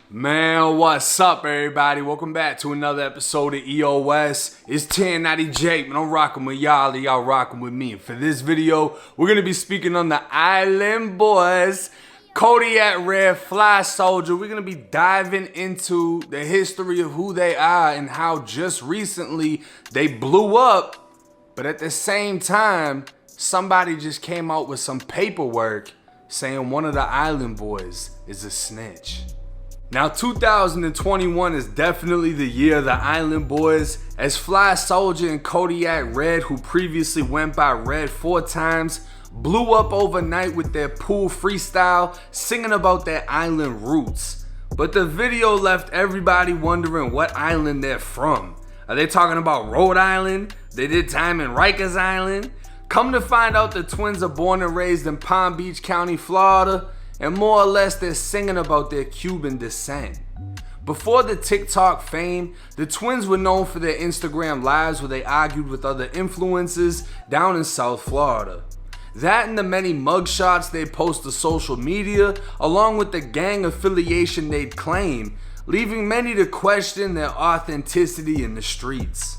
Man, what's up, everybody? Welcome back to another episode of EOS. It's 1090 Jake, man. I'm rocking with y'all, and y'all rocking with me. For this video, we're gonna be speaking on the Island Boys, Kodiakred, Fly Soldier. We're gonna be diving into the history of who they are and how just recently they blew up, but at the same time, somebody just came out with some paperwork saying one of the Island Boys is a snitch. Now 2021 is definitely the year of the Island Boys, as Fly Soldier and Kodiakred, who previously went by Red 4 times, blew up overnight with their pool freestyle singing about their island roots. But the video left everybody wondering what island they're from. Are they talking about Rhode Island? They did time in Rikers Island? Come to find out, the twins are born and raised in Palm Beach County, Florida, and more or less they're singing about their Cuban descent. Before the TikTok fame, the twins were known for their Instagram lives where they argued with other influencers down in South Florida. That and the many mugshots they post to social media, along with the gang affiliation they'd claim, leaving many to question their authenticity in the streets.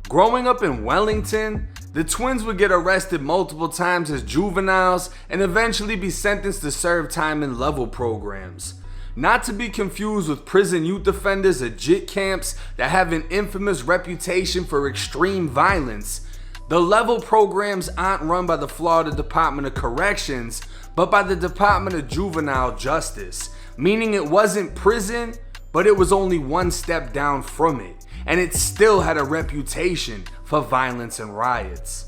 Growing up in Wellington, the twins would get arrested multiple times as juveniles and eventually be sentenced to serve time in level programs. Not to be confused with prison youth offenders or JIT camps that have an infamous reputation for extreme violence. The level programs aren't run by the Florida Department of Corrections, but by the Department of Juvenile Justice, meaning it wasn't prison, but it was only one step down from it, and it still had a reputation for violence and riots.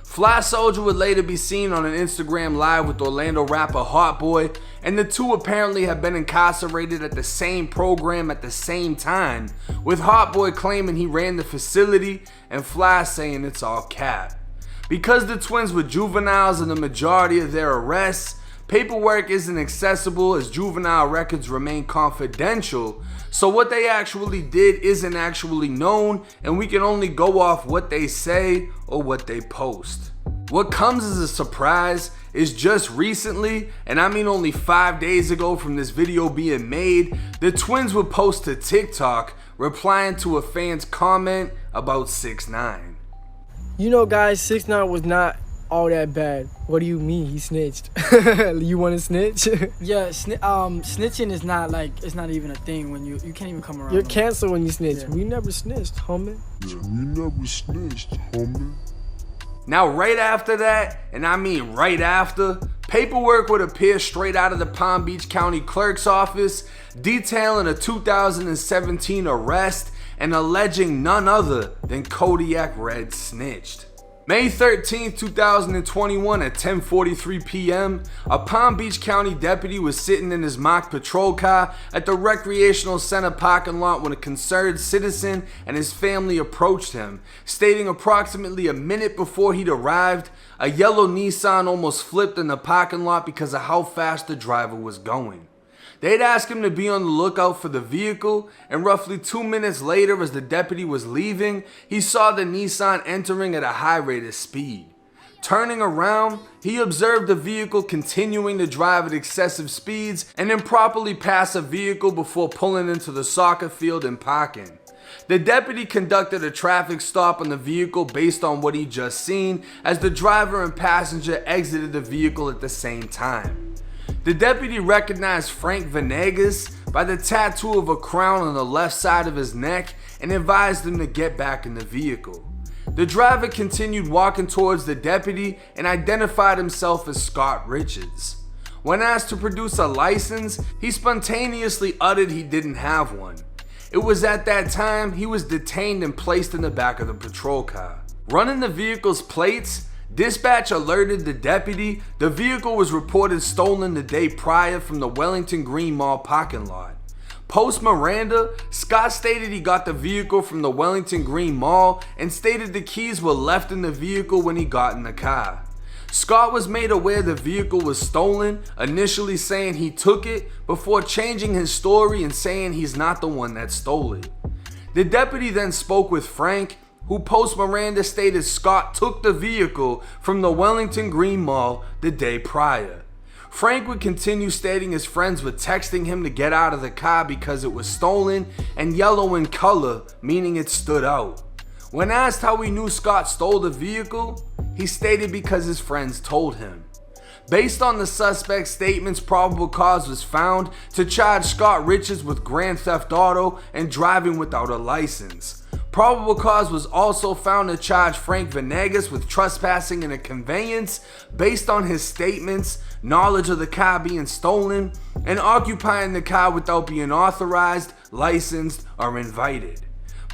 Fly Soldier would later be seen on an Instagram live with Orlando rapper Hot Boy, and the two apparently have been incarcerated at the same program at the same time, with Hot Boy claiming he ran the facility and Fly saying it's all cap. Because the twins were juveniles in the majority of their arrests, paperwork isn't accessible as juvenile records remain confidential, so what they actually did isn't actually known, and we can only go off what they say or what they post. What comes as a surprise is just recently, and I mean only 5 days ago from this video being made, the twins would post to TikTok replying to a fan's comment about 6IX9INE. You know, guys, 6IX9INE was not all that bad. What do you mean he snitched? You want to snitch? Yeah, snitching is not like, it's not even a thing when you can't even come around. You're canceled when you snitch. Yeah. We never snitched, homie. Yeah, we never snitched, homie. Now right after that, and I mean right after, paperwork would appear straight out of the Palm Beach County Clerk's office detailing a 2017 arrest and alleging none other than Kodiakred snitched. May 13, 2021 at 10:43 p.m., a Palm Beach County deputy was sitting in his mock patrol car at the recreational center parking lot when a concerned citizen and his family approached him, stating approximately a minute before he'd arrived, a yellow Nissan almost flipped in the parking lot because of how fast the driver was going. They'd ask him to be on the lookout for the vehicle, and roughly 2 minutes later, as the deputy was leaving, he saw the Nissan entering at a high rate of speed. Turning around, he observed the vehicle continuing to drive at excessive speeds and improperly pass a vehicle before pulling into the soccer field and parking. The deputy conducted a traffic stop on the vehicle based on what he'd just seen, as the driver and passenger exited the vehicle at the same time. The deputy recognized Frank Venegas by the tattoo of a crown on the left side of his neck and advised him to get back in the vehicle. The driver continued walking towards the deputy and identified himself as Scott Richards. When asked to produce a license, he spontaneously uttered he didn't have one. It was at that time he was detained and placed in the back of the patrol car. Running the vehicle's plates, dispatch alerted the deputy the vehicle was reported stolen the day prior from the Wellington Green Mall parking lot. Post Miranda, Scott stated he got the vehicle from the Wellington Green Mall and stated the keys were left in the vehicle when he got in the car. Scott was made aware the vehicle was stolen, initially saying he took it, before changing his story and saying he's not the one that stole it. The deputy then spoke with Frank, who post Miranda stated Scott took the vehicle from the Wellington Green Mall the day prior. Frank would continue stating his friends were texting him to get out of the car because it was stolen and yellow in color, meaning it stood out. When asked how he knew Scott stole the vehicle, he stated because his friends told him. Based on the suspect's statements, probable cause was found to charge Scott Richards with grand theft auto and driving without a license. Probable cause was also found to charge Frank Venegas with trespassing in a conveyance based on his statements, knowledge of the car being stolen, and occupying the car without being authorized, licensed, or invited.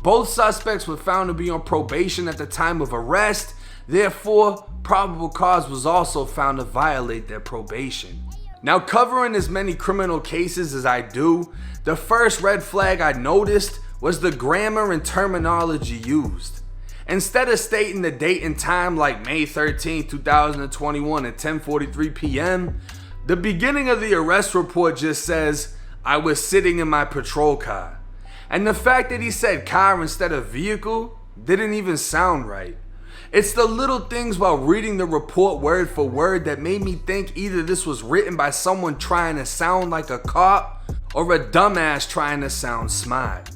Both suspects were found to be on probation at the time of arrest. Therefore, probable cause was also found to violate their probation. Now, covering as many criminal cases as I do, the first red flag I noticed was the grammar and terminology used. Instead of stating the date and time like May 13, 2021 at 10:43 p.m., the beginning of the arrest report just says, "I was sitting in my patrol car." And the fact that he said car instead of vehicle didn't even sound right. It's the little things while reading the report word for word that made me think either this was written by someone trying to sound like a cop or a dumbass trying to sound smart.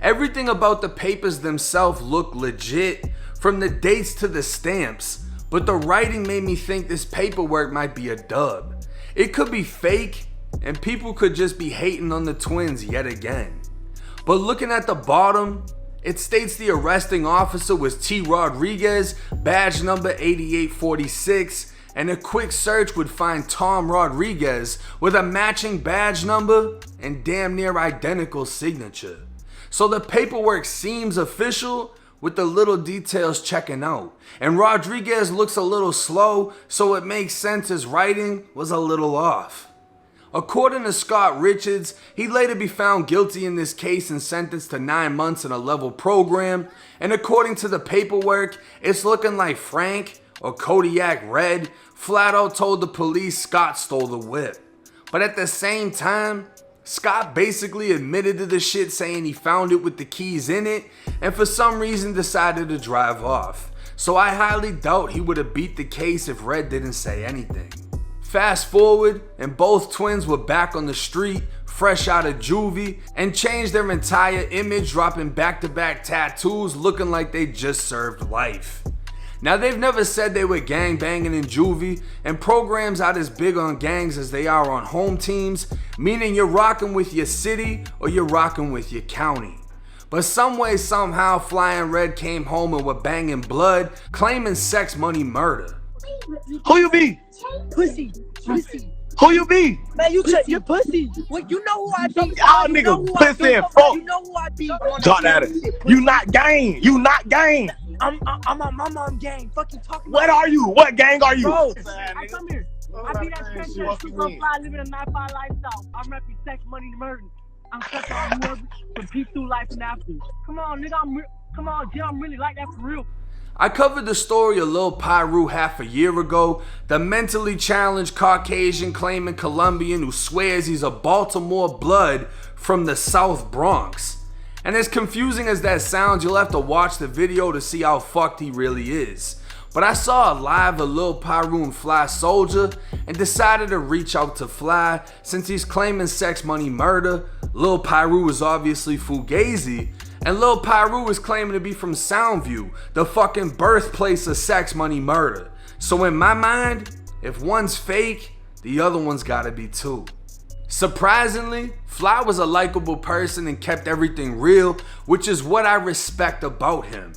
Everything about the papers themselves looked legit, from the dates to the stamps, but the writing made me think this paperwork might be a dub. It could be fake, and people could just be hating on the twins yet again. But looking at the bottom, it states the arresting officer was T. Rodriguez, badge number 8846, and a quick search would find Tom Rodriguez with a matching badge number and damn near identical signature. So the paperwork seems official with the little details checking out. And Rodriguez looks a little slow, so it makes sense his writing was a little off. According to Scott Richards, he'd later be found guilty in this case and sentenced to 9 months in a level program. And according to the paperwork, it's looking like Frank, or Kodiakred, flat out told the police Scott stole the whip. But at the same time, Scott basically admitted to the shit, saying he found it with the keys in it and for some reason decided to drive off. So I highly doubt he would have beat the case if Red didn't say anything. Fast forward, and both twins were back on the street, fresh out of juvie, and changed their entire image, dropping back-to-back tattoos looking like they just served life. Now, they've never said they were gangbanging in juvie, and programs aren't as big on gangs as they are on home teams, meaning you're rocking with your city or you're rocking with your county. But some way, somehow, Flying Red came home and were banging blood, claiming sex, money, murder. Who you be? Pussy. Who you be? Man, you're pussy. Well, you know who I be. Y'all nigga pussy and fuck. You know who I be. Talk at it. You not gang. You not gang. I'm on my mom gang. Fuck you talking What about? are you? What gang are you? Bro, I come here. I be that transgender, super fly, living a 9-5 lifestyle. I'm repping sex, money, murder. I'm touching on whoever can peek through life and after. Come on, nigga. Come on, Jim. I'm really like that for real. I covered the story of Lil Pyru half a year ago, the mentally challenged Caucasian claiming Colombian who swears he's a Baltimore blood from the South Bronx. And as confusing as that sounds, you'll have to watch the video to see how fucked he really is. But I saw a live of Lil Pyru and Fly Soldier and decided to reach out to Fly since he's claiming sex, money, murder. Lil Pyru is obviously Fugazi, and Lil Pyru is claiming to be from Soundview, the fucking birthplace of sex, money, murder. So in my mind, if one's fake, the other one's gotta be too. Surprisingly, Fly was a likable person and kept everything real, which is what I respect about him.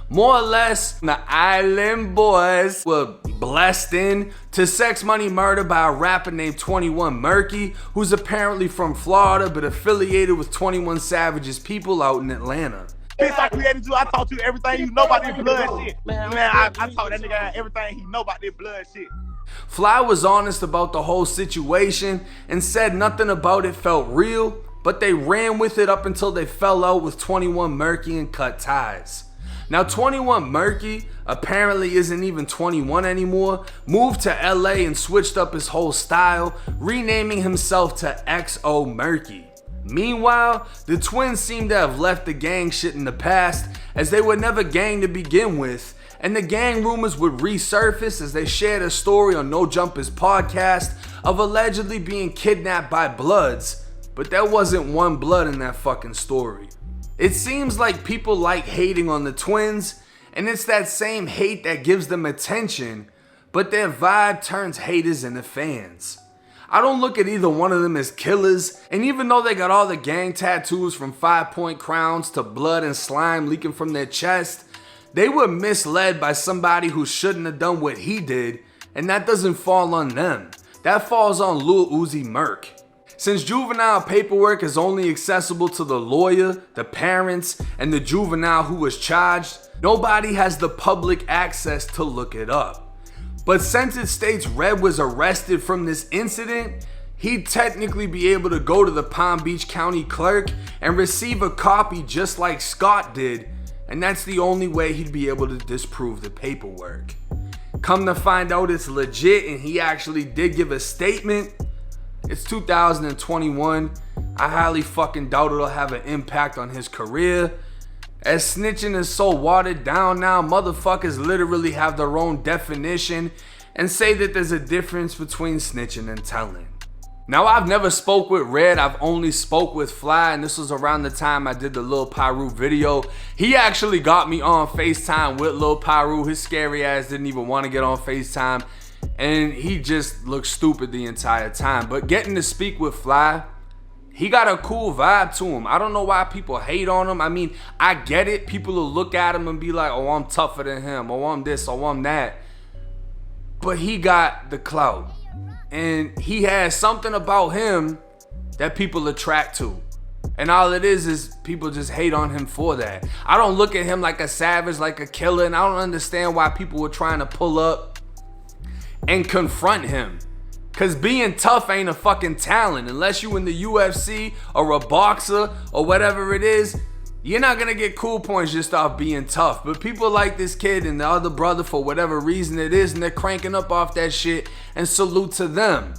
More or less, the Island Boys were blessed in to sex, money, murder by a rapper named 21 Murky, who's apparently from Florida but affiliated with 21 Savage's people out in Atlanta. Since I created you, I taught you everything you know about this blood shit. Man, I taught that nigga everything he know about this blood shit. Fly was honest about the whole situation and said nothing about it felt real, but they ran with it up until they fell out with 21 Murky and cut ties. Now 21 Murky apparently isn't even 21 anymore, moved to LA and switched up his whole style, renaming himself to XO Murky. Meanwhile, the twins seem to have left the gang shit in the past, as they were never gang to begin with, and the gang rumors would resurface as they shared a story on No Jumpers podcast of allegedly being kidnapped by Bloods, but there wasn't one Blood in that fucking story. It seems like people like hating on the twins, and it's that same hate that gives them attention, but their vibe turns haters into fans. I don't look at either one of them as killers, and even though they got all the gang tattoos from 5-point crowns to blood and slime leaking from their chest, they were misled by somebody who shouldn't have done what he did, and that doesn't fall on them. That falls on Lil Uzi Merc. Since juvenile paperwork is only accessible to the lawyer, the parents, and the juvenile who was charged, nobody has the public access to look it up. But since it states Red was arrested from this incident, he'd technically be able to go to the Palm Beach County clerk and receive a copy just like Scott did, and that's the only way he'd be able to disprove the paperwork. Come to find out it's legit and he actually did give a statement. It's 2021. I highly fucking doubt it'll have an impact on his career. As snitching is so watered down now, motherfuckers literally have their own definition and say that there's a difference between snitching and telling. Now, I've never spoke with Red, I've only spoke with Fly, and this was around the time I did the Lil Pyru video. He actually got me on FaceTime with Lil Pyru. His scary ass didn't even want to get on FaceTime, and he just looked stupid the entire time. But getting to speak with Fly, he got a cool vibe to him. I don't know why people hate on him. I mean, I get it. People will look at him and be like, oh, I'm tougher than him. Oh, I'm this. Oh, I'm that. But he got the clout. And he has something about him that people attract to. And all it is people just hate on him for that. I don't look at him like a savage, like a killer. And I don't understand why people were trying to pull up and confront him. Cause being tough ain't a fucking talent. Unless you in the UFC or a boxer or whatever it is, you're not gonna get cool points just off being tough. But people like this kid and the other brother for whatever reason it is, and they're cranking up off that shit, and salute to them.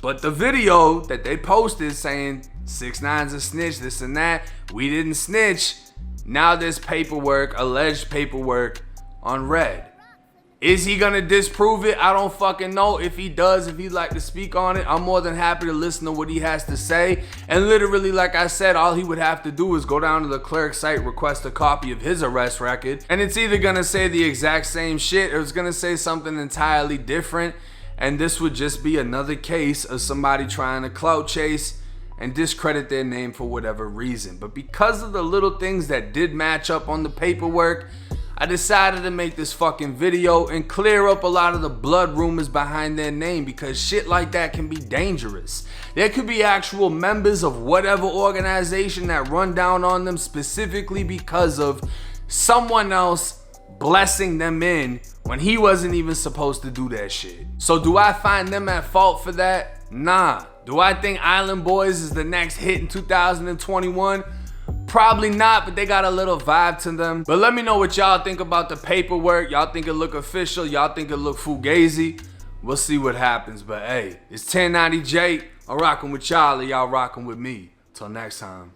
But the video that they posted saying 6IX9INE's a snitch, this and that, we didn't snitch. Now there's paperwork, alleged paperwork on Red. Is he gonna disprove it? I don't fucking know. If he does, if he'd like to speak on it, I'm more than happy to listen to what he has to say. And literally, like I said, all he would have to do is go down to the clerk's site, request a copy of his arrest record, and it's either gonna say the exact same shit or it's gonna say something entirely different. And this would just be another case of somebody trying to clout chase and discredit their name for whatever reason. But because of the little things that did match up on the paperwork, I decided to make this fucking video and clear up a lot of the blood rumors behind their name, because shit like that can be dangerous. There could be actual members of whatever organization that run down on them specifically because of someone else blessing them in when he wasn't even supposed to do that shit. So do I find them at fault for that? Nah. Do I think Island Boys is the next hit in 2021? Probably not, but they got a little vibe to them. But let me know what y'all think about the paperwork. Y'all think it look official? Y'all think it look fugazi? We'll see what happens. But hey, it's 1090 Jake. I'm rocking with y'all, and y'all rocking with me. Till next time.